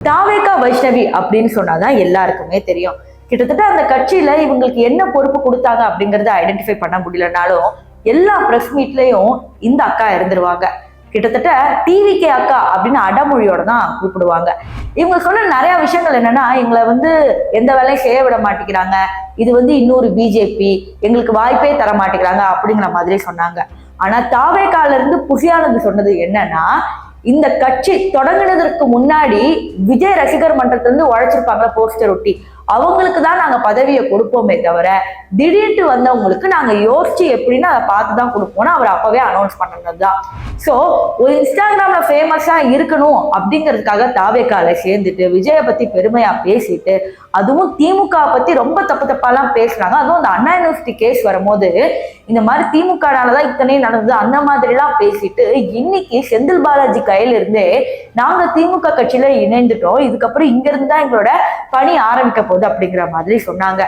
தாவேகா வைஷ்ணவி அப்படின்னு சொன்னாதான் எல்லாருக்குமே தெரியும். கிட்டத்தட்ட அந்த கட்சியில இவங்களுக்கு என்ன பொறுப்பு கொடுத்தாங்க அப்படிங்கறத ஐடென்டிஃபை பண்ண முடியலனாலும் எல்லா பிரஸ் மீட்லயும் இந்த அக்கா இருந்துருவாங்க. கிட்டத்தட்ட டிவிகே அக்கா அப்படின்னு அடமொழியோட தான் கூப்பிடுவாங்க. இவங்க சொன்ன நிறைய விஷயங்கள் என்னன்னா, எங்களை எந்த வேலையும் செய்ய விட மாட்டேங்கிறாங்க, இது இன்னொரு பிஜேபி, எங்களுக்கு வாய்ப்பே தர மாட்டேங்கிறாங்க அப்படிங்கிற மாதிரி சொன்னாங்க. ஆனா தாவேகால இருந்து புசியானது சொன்னது என்னன்னா, இந்த கட்சி தொடங்கினதற்கு முன்னாடி விஜய் ரசிகர் மன்றத்திலிருந்து உழைச்சிருப்பாங்களா போஸ்டர் ஒட்டி, அவங்களுக்கு தான் நாங்க பதவியை கொடுப்போமே தவிர திடீர்னு வந்தவங்களுக்கு நாங்க யோசிச்சு எப்படின்னு அதை பார்த்துதான் கொடுப்போம்னு அவர் அப்பவே அனௌன்ஸ் பண்ணதுதான். சோ ஒரு இன்ஸ்டாகிராம்ல ஃபேமஸா இருக்கணும் அப்படிங்கிறதுக்காக தாவேகால சேர்ந்துட்டு விஜயை பத்தி பெருமையா பேசிட்டு, அதுவும் திமுக பத்தி ரொம்ப தப்பு தப்பாலாம் பேசுறாங்க. அதுவும் அந்த அண்ணா யூனிவர்சிட்டி கேஸ் வரும்போது இந்த மாதிரி திமுகனாலதான் இத்தனையும் நடந்தது அந்த மாதிரி எல்லாம் பேசிட்டு, இன்னைக்கு செந்தில் பாலாஜி கையில இருந்தே நாங்க திமுக கட்சியில இணைந்துட்டோம், இதுக்கப்புறம் இங்க இருந்து தான் எங்களோட பணி ஆரம்பிக்க போகுது அப்படிங்கிற மாதிரி சொன்னாங்க.